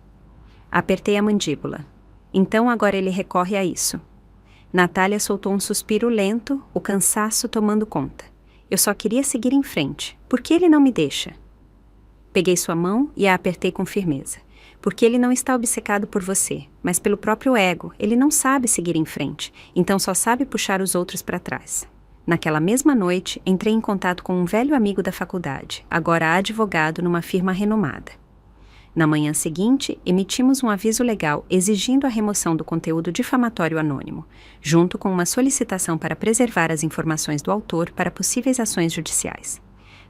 Apertei a mandíbula. Então agora ele recorre a isso. Natália soltou um suspiro lento, o cansaço tomando conta. Eu só queria seguir em frente. Por que ele não me deixa? Peguei sua mão e a apertei com firmeza. Porque ele não está obcecado por você, mas pelo próprio ego. Ele não sabe seguir em frente, então só sabe puxar os outros para trás. Naquela mesma noite, entrei em contato com um velho amigo da faculdade, agora advogado numa firma renomada. Na manhã seguinte, emitimos um aviso legal exigindo a remoção do conteúdo difamatório anônimo, junto com uma solicitação para preservar as informações do autor para possíveis ações judiciais.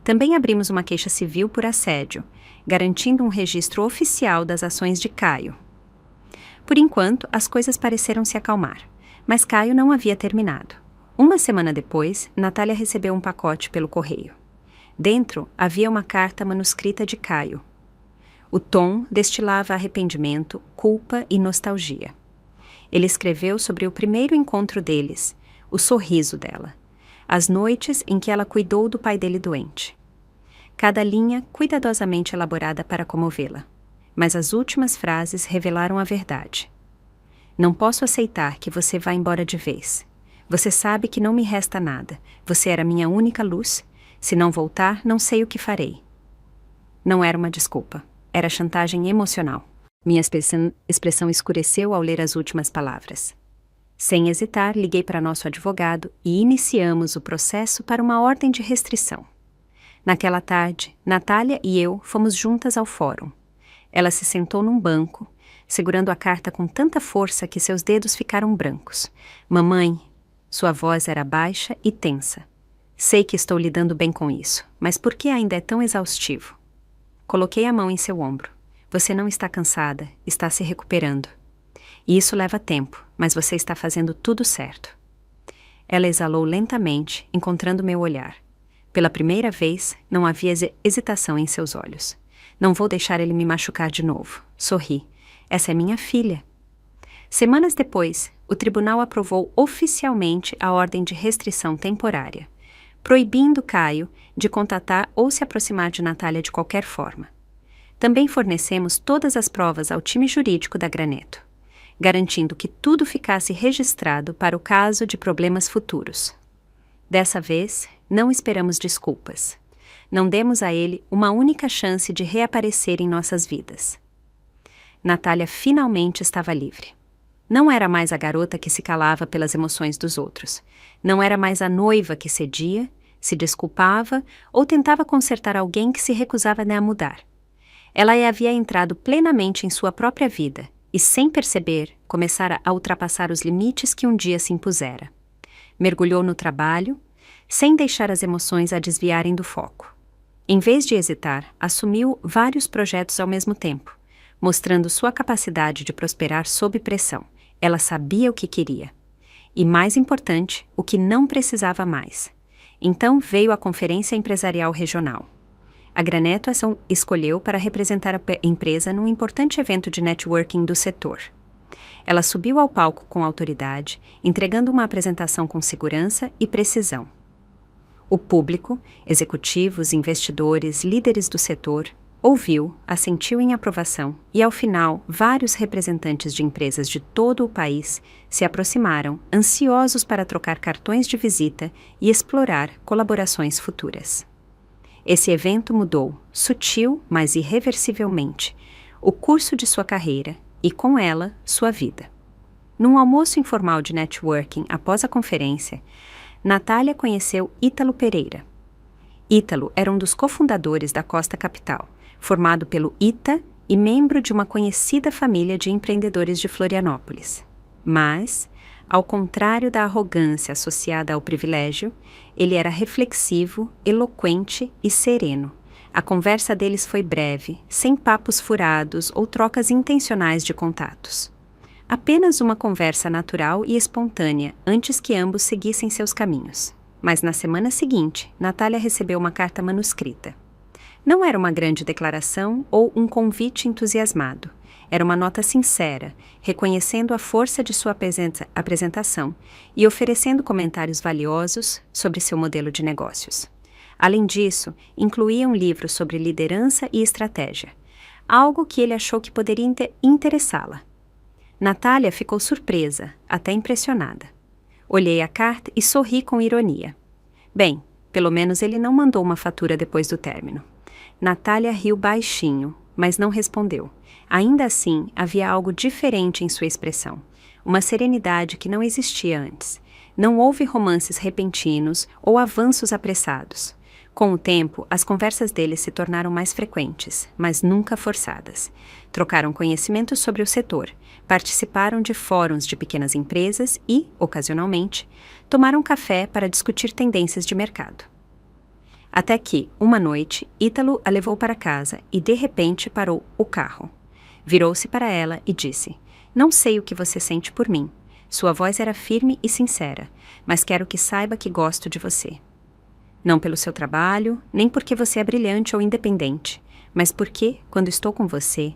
Também abrimos uma queixa civil por assédio, garantindo um registro oficial das ações de Caio. Por enquanto, as coisas pareceram se acalmar, mas Caio não havia terminado. Uma semana depois, Natália recebeu um pacote pelo correio. Dentro havia uma carta manuscrita de Caio. O tom destilava arrependimento, culpa e nostalgia. Ele escreveu sobre o primeiro encontro deles, o sorriso dela, as noites em que ela cuidou do pai dele doente. Cada linha cuidadosamente elaborada para comovê-la. Mas as últimas frases revelaram a verdade. Não posso aceitar que você vá embora de vez. Você sabe que não me resta nada. Você era minha única luz. Se não voltar, não sei o que farei. Não era uma desculpa. Era chantagem emocional. Minha expressão escureceu ao ler as últimas palavras. Sem hesitar, liguei para nosso advogado e iniciamos o processo para uma ordem de restrição. Naquela tarde, Natália e eu fomos juntas ao fórum. Ela se sentou num banco, segurando a carta com tanta força que seus dedos ficaram brancos. Mamãe, sua voz era baixa e tensa. Sei que estou lidando bem com isso, mas por que ainda é tão exaustivo? Coloquei a mão em seu ombro. Você não está cansada, está se recuperando. E isso leva tempo, mas você está fazendo tudo certo. Ela exalou lentamente, encontrando meu olhar. Pela primeira vez, não havia hesitação em seus olhos. Não vou deixar ele me machucar de novo. Sorri. Essa é minha filha. Semanas depois, o tribunal aprovou oficialmente a ordem de restrição temporária, proibindo Caio de contatar ou se aproximar de Natália de qualquer forma. Também fornecemos todas as provas ao time jurídico da Graneto, garantindo que tudo ficasse registrado para o caso de problemas futuros. Dessa vez, não esperamos desculpas. Não demos a ele uma única chance de reaparecer em nossas vidas. Natália finalmente estava livre. Não era mais a garota que se calava pelas emoções dos outros. Não era mais a noiva que cedia, se desculpava ou tentava consertar alguém que se recusava a mudar. Ela havia entrado plenamente em sua própria vida e, sem perceber, começara a ultrapassar os limites que um dia se impusera. Mergulhou no trabalho, sem deixar as emoções a desviarem do foco. Em vez de hesitar, assumiu vários projetos ao mesmo tempo, mostrando sua capacidade de prosperar sob pressão. Ela sabia o que queria. E, mais importante, o que não precisava mais. Então veio a Conferência Empresarial Regional. A Graneto escolheu para representar a empresa num importante evento de networking do setor. Ela subiu ao palco com autoridade, entregando uma apresentação com segurança e precisão. O público, executivos, investidores, líderes do setor, ouviu, assentiu em aprovação e, ao final, vários representantes de empresas de todo o país se aproximaram, ansiosos para trocar cartões de visita e explorar colaborações futuras. Esse evento mudou, sutil, mas irreversivelmente, o curso de sua carreira e, com ela, sua vida. Num almoço informal de networking após a conferência, Natália conheceu Ítalo Pereira. Ítalo era um dos cofundadores da Costa Capital, formado pelo ITA e membro de uma conhecida família de empreendedores de Florianópolis. Mas, ao contrário da arrogância associada ao privilégio, ele era reflexivo, eloquente e sereno. A conversa deles foi breve, sem papos furados ou trocas intencionais de contatos. Apenas uma conversa natural e espontânea antes que ambos seguissem seus caminhos. Mas na semana seguinte, Natália recebeu uma carta manuscrita. Não era uma grande declaração ou um convite entusiasmado. Era uma nota sincera, reconhecendo a força de sua apresentação e oferecendo comentários valiosos sobre seu modelo de negócios. Além disso, incluía um livro sobre liderança e estratégia, algo que ele achou que poderia interessá-la. Natália ficou surpresa, até impressionada. Olhei a carta e sorri com ironia. Bem, pelo menos ele não mandou uma fatura depois do término. Natália riu baixinho, mas não respondeu. Ainda assim, havia algo diferente em sua expressão. Uma serenidade que não existia antes. Não houve romances repentinos ou avanços apressados. Com o tempo, as conversas deles se tornaram mais frequentes, mas nunca forçadas. Trocaram conhecimentos sobre o setor, participaram de fóruns de pequenas empresas e, ocasionalmente, tomaram café para discutir tendências de mercado. Até que, uma noite, Ítalo a levou para casa e, de repente, parou o carro. Virou-se para ela e disse: "Não sei o que você sente por mim. Sua voz era firme e sincera, mas quero que saiba que gosto de você. Não pelo seu trabalho, nem porque você é brilhante ou independente, mas porque, quando estou com você,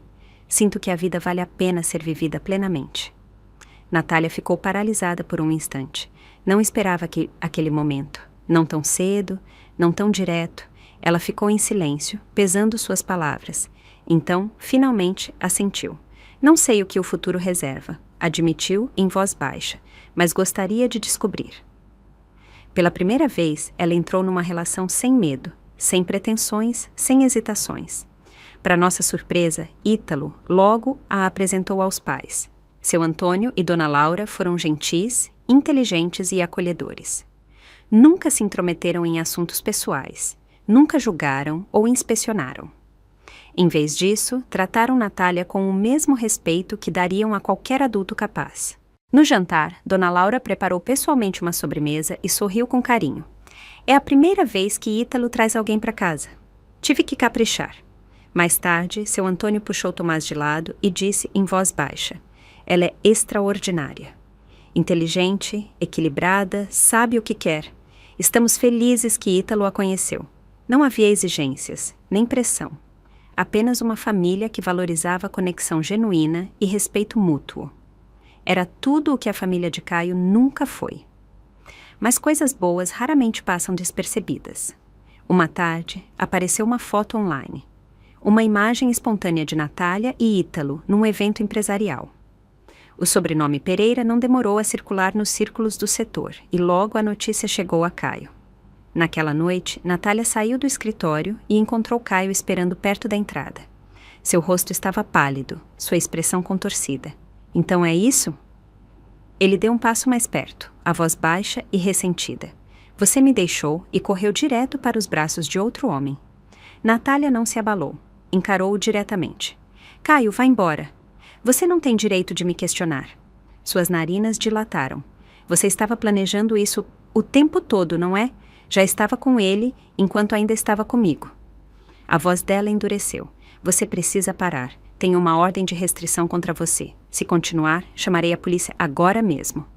sinto que a vida vale a pena ser vivida plenamente." Natália ficou paralisada por um instante. Não esperava aquele momento. Não tão cedo, não tão direto. Ela ficou em silêncio, pesando suas palavras. Então, finalmente, assentiu. "Não sei o que o futuro reserva", admitiu em voz baixa, "mas gostaria de descobrir." Pela primeira vez, ela entrou numa relação sem medo, sem pretensões, sem hesitações. Para nossa surpresa, Ítalo logo a apresentou aos pais. Seu Antônio e Dona Laura foram gentis, inteligentes e acolhedores. Nunca se intrometeram em assuntos pessoais, nunca julgaram ou inspecionaram. Em vez disso, trataram Natália com o mesmo respeito que dariam a qualquer adulto capaz. No jantar, Dona Laura preparou pessoalmente uma sobremesa e sorriu com carinho. "É a primeira vez que Ítalo traz alguém para casa. Tive que caprichar." Mais tarde, seu Antônio puxou Tomás de lado e disse em voz baixa: "Ela é extraordinária. Inteligente, equilibrada, sabe o que quer. Estamos felizes que Ítalo a conheceu. Não havia exigências, nem pressão. Apenas uma família que valorizava a conexão genuína e respeito mútuo. Era tudo o que a família de Caio nunca foi." Mas coisas boas raramente passam despercebidas. Uma tarde, apareceu uma foto online. Uma imagem espontânea de Natália e Ítalo num evento empresarial. O sobrenome Pereira não demorou a circular nos círculos do setor e logo a notícia chegou a Caio. Naquela noite, Natália saiu do escritório e encontrou Caio esperando perto da entrada. Seu rosto estava pálido, sua expressão contorcida. "Então é isso?" Ele deu um passo mais perto, a voz baixa e ressentida. "Você me deixou e correu direto para os braços de outro homem." Natália não se abalou. Encarou-o diretamente. "Caio, vá embora. Você não tem direito de me questionar." Suas narinas dilataram. "Você estava planejando isso o tempo todo, não é? Já estava com ele enquanto ainda estava comigo." A voz dela endureceu. "Você precisa parar. Tenho uma ordem de restrição contra você. Se continuar, chamarei a polícia agora mesmo."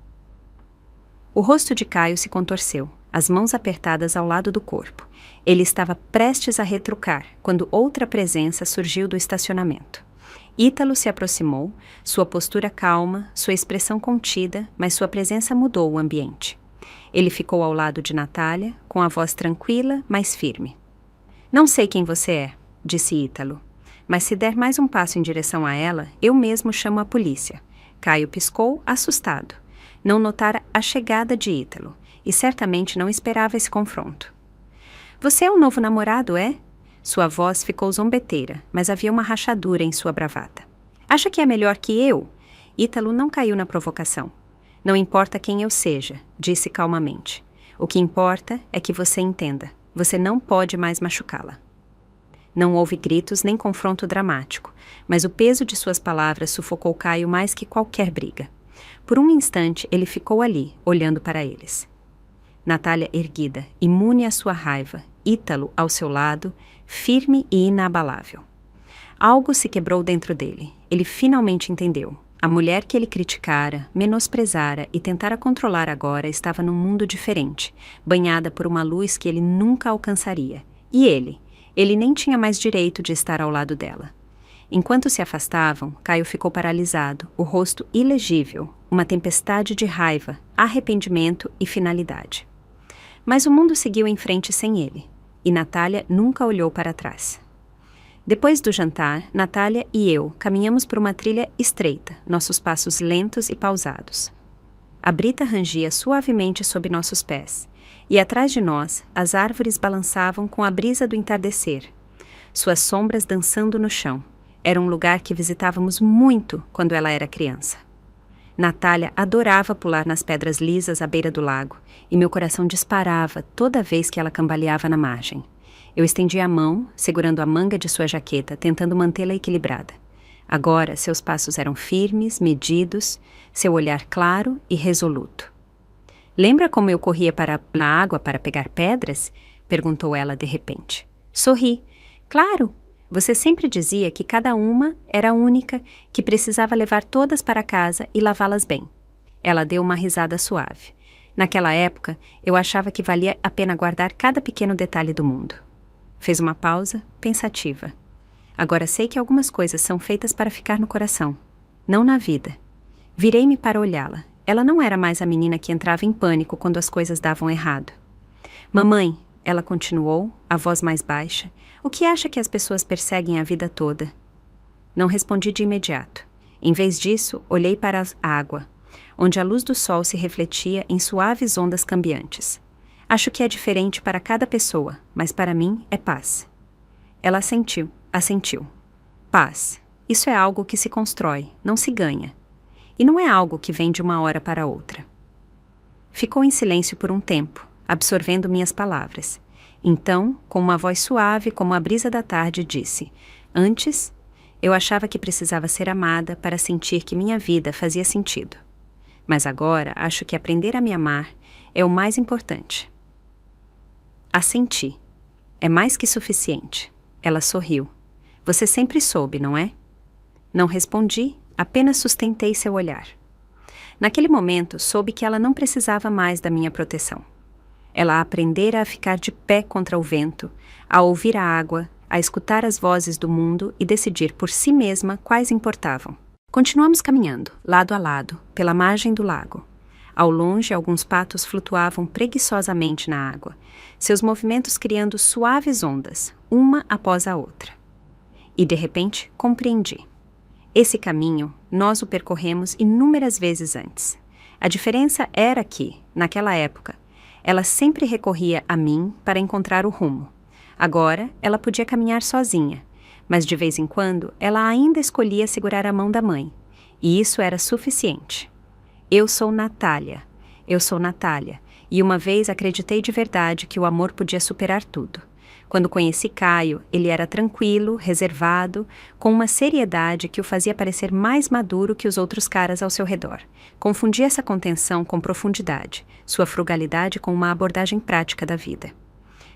O rosto de Caio se contorceu, as mãos apertadas ao lado do corpo. Ele estava prestes a retrucar, quando outra presença surgiu do estacionamento. Ítalo se aproximou, sua postura calma, sua expressão contida, mas sua presença mudou o ambiente. Ele ficou ao lado de Natália, com a voz tranquila, mas firme. "Não sei quem você é", disse Ítalo. "Mas se der mais um passo em direção a ela, eu mesmo chamo a polícia." Caio piscou, assustado. Não notara a chegada de Ítalo, e certamente não esperava esse confronto. "Você é o novo namorado, é?" Sua voz ficou zombeteira, mas havia uma rachadura em sua bravata. "Acha que é melhor que eu?" Ítalo não caiu na provocação. Não importa quem eu seja, disse calmamente. O que importa é que você entenda. Você não pode mais machucá-la. Não houve gritos nem confronto dramático, mas o peso de suas palavras sufocou Caio mais que qualquer briga. Por um instante, ele ficou ali, olhando para eles. Natália erguida, imune à sua raiva, Ítalo ao seu lado, firme e inabalável. Algo se quebrou dentro dele. Ele finalmente entendeu. A mulher que ele criticara, menosprezara e tentara controlar agora estava num mundo diferente, banhada por uma luz que ele nunca alcançaria. E ele nem tinha mais direito de estar ao lado dela. Enquanto se afastavam, Caio ficou paralisado, o rosto ilegível, uma tempestade de raiva, arrependimento e finalidade. Mas o mundo seguiu em frente sem ele, e Natália nunca olhou para trás. Depois do jantar, Natália e eu caminhamos por uma trilha estreita, nossos passos lentos e pausados. A brita rangia suavemente sob nossos pés, e atrás de nós, as árvores balançavam com a brisa do entardecer, suas sombras dançando no chão. Era um lugar que visitávamos muito quando ela era criança. Natália adorava pular nas pedras lisas à beira do lago, e meu coração disparava toda vez que ela cambaleava na margem. Eu estendi a mão, segurando a manga de sua jaqueta, tentando mantê-la equilibrada. Agora, seus passos eram firmes, medidos, seu olhar claro e resoluto. Lembra como eu corria na água para pegar pedras? Perguntou ela de repente. Sorri. Claro! Você sempre dizia que cada uma era única, que precisava levar todas para casa e lavá-las bem. Ela deu uma risada suave. Naquela época, eu achava que valia a pena guardar cada pequeno detalhe do mundo. Fez uma pausa, pensativa. Agora sei que algumas coisas são feitas para ficar no coração, não na vida. Virei-me para olhá-la. Ela não era mais a menina que entrava em pânico quando as coisas davam errado. Mamãe, ela continuou, a voz mais baixa, o que acha que as pessoas perseguem a vida toda? Não respondi de imediato. Em vez disso, olhei para a água, onde a luz do sol se refletia em suaves ondas cambiantes. Acho que é diferente para cada pessoa, mas para mim é paz. Ela assentiu. Paz. Isso é algo que se constrói, não se ganha. E não é algo que vem de uma hora para outra. Ficou em silêncio por um tempo, absorvendo minhas palavras. Então, com uma voz suave como a brisa da tarde, disse: Antes, eu achava que precisava ser amada para sentir que minha vida fazia sentido. Mas agora acho que aprender a me amar é o mais importante. Assenti. É mais que suficiente. Ela sorriu. Você sempre soube, não é? Não respondi, apenas sustentei seu olhar. Naquele momento, soube que ela não precisava mais da minha proteção. Ela aprendera a ficar de pé contra o vento, a ouvir a água, a escutar as vozes do mundo e decidir por si mesma quais importavam. Continuamos caminhando, lado a lado, pela margem do lago. Ao longe, alguns patos flutuavam preguiçosamente na água, seus movimentos criando suaves ondas, uma após a outra. E, de repente, compreendi. Esse caminho, nós o percorremos inúmeras vezes antes. A diferença era que, naquela época, ela sempre recorria a mim para encontrar o rumo. Agora, ela podia caminhar sozinha, mas de vez em quando, ela ainda escolhia segurar a mão da mãe, e isso era suficiente. Eu sou Natália, e uma vez acreditei de verdade que o amor podia superar tudo. Quando conheci Caio, ele era tranquilo, reservado, com uma seriedade que o fazia parecer mais maduro que os outros caras ao seu redor. Confundia essa contenção com profundidade, sua frugalidade com uma abordagem prática da vida.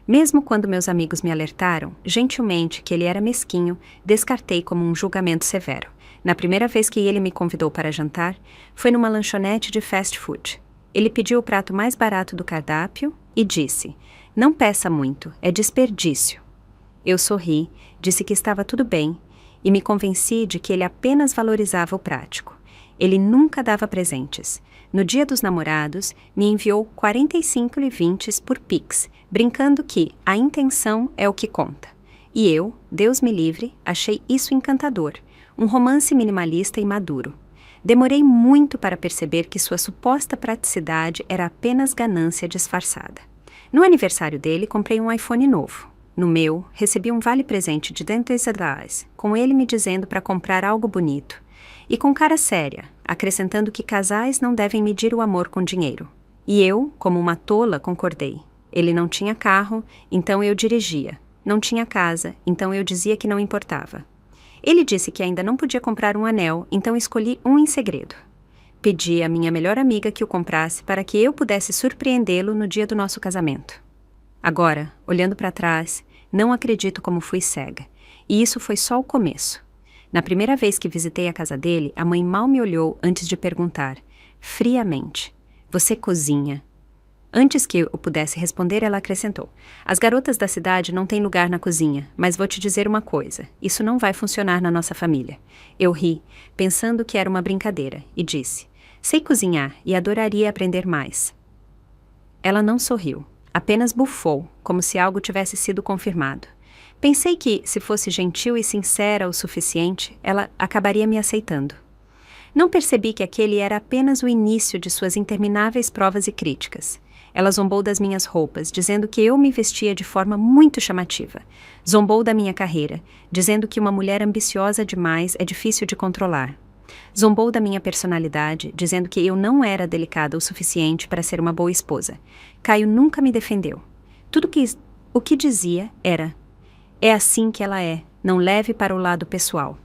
Mesmo quando meus amigos me alertaram, gentilmente, que ele era mesquinho, descartei como um julgamento severo. Na primeira vez que ele me convidou para jantar, foi numa lanchonete de fast food. Ele pediu o prato mais barato do cardápio e disse: Não peça muito, é desperdício. Eu sorri, disse que estava tudo bem e me convenci de que ele apenas valorizava o prático. Ele nunca dava presentes. No dia dos namorados, me enviou 45 levintes por Pix, brincando que a intenção é o que conta. E eu, Deus me livre, achei isso encantador. Um romance minimalista e maduro. Demorei muito para perceber que sua suposta praticidade era apenas ganância disfarçada. No aniversário dele, comprei um iPhone novo. No meu, recebi um vale-presente de $10, com ele me dizendo para comprar algo bonito. E com cara séria, acrescentando que casais não devem medir o amor com dinheiro. E eu, como uma tola, concordei. Ele não tinha carro, então eu dirigia. Não tinha casa, então eu dizia que não importava. Ele disse que ainda não podia comprar um anel, então escolhi um em segredo. Pedi à minha melhor amiga que o comprasse para que eu pudesse surpreendê-lo no dia do nosso casamento. Agora, olhando para trás, não acredito como fui cega. E isso foi só o começo. Na primeira vez que visitei a casa dele, a mãe mal me olhou antes de perguntar, friamente, "Você cozinha?" Antes que eu pudesse responder, ela acrescentou, "As garotas da cidade não têm lugar na cozinha, mas vou te dizer uma coisa, isso não vai funcionar na nossa família." Eu ri, pensando que era uma brincadeira, e disse, "Sei cozinhar e adoraria aprender mais." Ela não sorriu, apenas bufou, como se algo tivesse sido confirmado. Pensei que, se fosse gentil e sincera o suficiente, ela acabaria me aceitando. Não percebi que aquele era apenas o início de suas intermináveis provas e críticas. Ela zombou das minhas roupas, dizendo que eu me vestia de forma muito chamativa. Zombou da minha carreira, dizendo que uma mulher ambiciosa demais é difícil de controlar. Zombou da minha personalidade, dizendo que eu não era delicada o suficiente para ser uma boa esposa. Caio nunca me defendeu. O que dizia era, "É assim que ela é, não leve para o lado pessoal."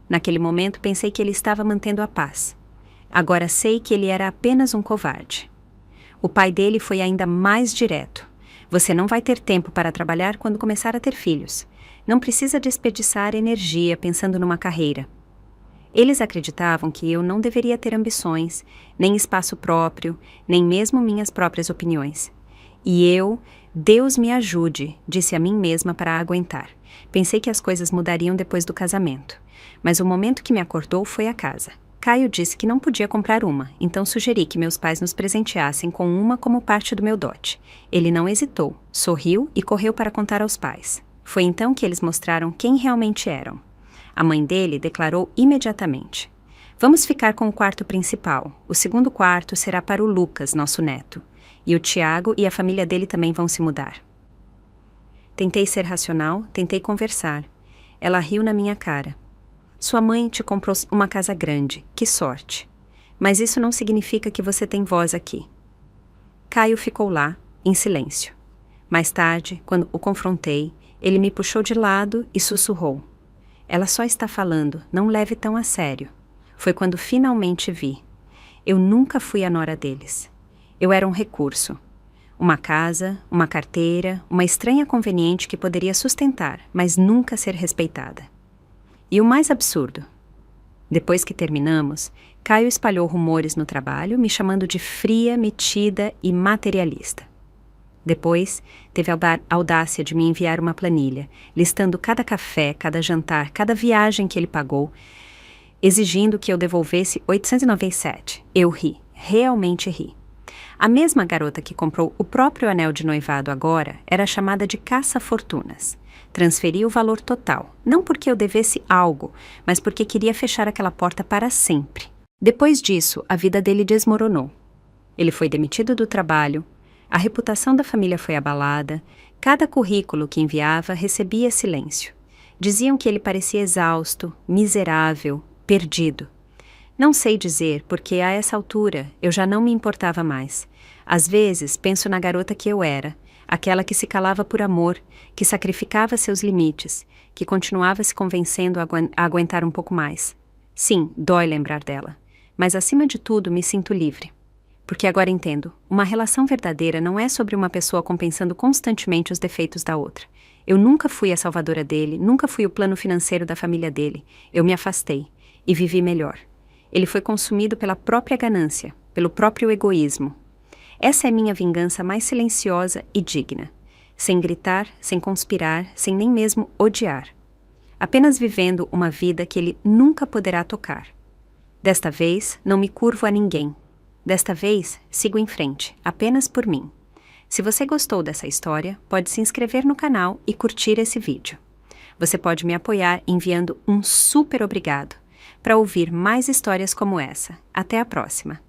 Naquele momento pensei que ele estava mantendo a paz. Agora sei que ele era apenas um covarde. O pai dele foi ainda mais direto. "Você não vai ter tempo para trabalhar quando começar a ter filhos. Não precisa desperdiçar energia pensando numa carreira." Eles acreditavam que eu não deveria ter ambições, nem espaço próprio, nem mesmo minhas próprias opiniões. E eu, Deus me ajude, disse a mim mesma para aguentar. Pensei que as coisas mudariam depois do casamento. Mas o momento que me acordou foi a casa. Caio disse que não podia comprar uma, então sugeri que meus pais nos presenteassem com uma como parte do meu dote. Ele não hesitou, sorriu e correu para contar aos pais. Foi então que eles mostraram quem realmente eram. A mãe dele declarou imediatamente, "Vamos ficar com o quarto principal. O segundo quarto será para o Lucas, nosso neto. E o Tiago e a família dele também vão se mudar." Tentei ser racional, tentei conversar. Ela riu na minha cara. "Sua mãe te comprou uma casa grande, que sorte. Mas isso não significa que você tem voz aqui." Caio ficou lá, em silêncio. Mais tarde, quando o confrontei, ele me puxou de lado e sussurrou, "Ela só está falando, não leve tão a sério." Foi quando finalmente vi. Eu nunca fui a nora deles. Eu era um recurso. Uma casa, uma carteira, uma estranha conveniente que poderia sustentar, mas nunca ser respeitada. E o mais absurdo. Depois que terminamos, Caio espalhou rumores no trabalho, me chamando de fria, metida e materialista. Depois, teve a audácia de me enviar uma planilha, listando cada café, cada jantar, cada viagem que ele pagou, exigindo que eu devolvesse 897. Eu ri, realmente ri. A mesma garota que comprou o próprio anel de noivado agora era chamada de caça-fortunas. Transferi o valor total, não porque eu devesse algo, mas porque queria fechar aquela porta para sempre. Depois disso, a vida dele desmoronou. Ele foi demitido do trabalho, a reputação da família foi abalada, cada currículo que enviava recebia silêncio. Diziam que ele parecia exausto, miserável, perdido. Não sei dizer, porque a essa altura eu já não me importava mais. Às vezes penso na garota que eu era, aquela que se calava por amor, que sacrificava seus limites, que continuava se convencendo a aguentar um pouco mais. Sim, dói lembrar dela, mas acima de tudo me sinto livre. Porque agora entendo, uma relação verdadeira não é sobre uma pessoa compensando constantemente os defeitos da outra. Eu nunca fui a salvadora dele, nunca fui o plano financeiro da família dele. Eu me afastei e vivi melhor. Ele foi consumido pela própria ganância, pelo próprio egoísmo. Essa é minha vingança mais silenciosa e digna. Sem gritar, sem conspirar, sem nem mesmo odiar. Apenas vivendo uma vida que ele nunca poderá tocar. Desta vez, não me curvo a ninguém. Desta vez, sigo em frente, apenas por mim. Se você gostou dessa história, pode se inscrever no canal e curtir esse vídeo. Você pode me apoiar enviando um super obrigado para ouvir mais histórias como essa. Até a próxima!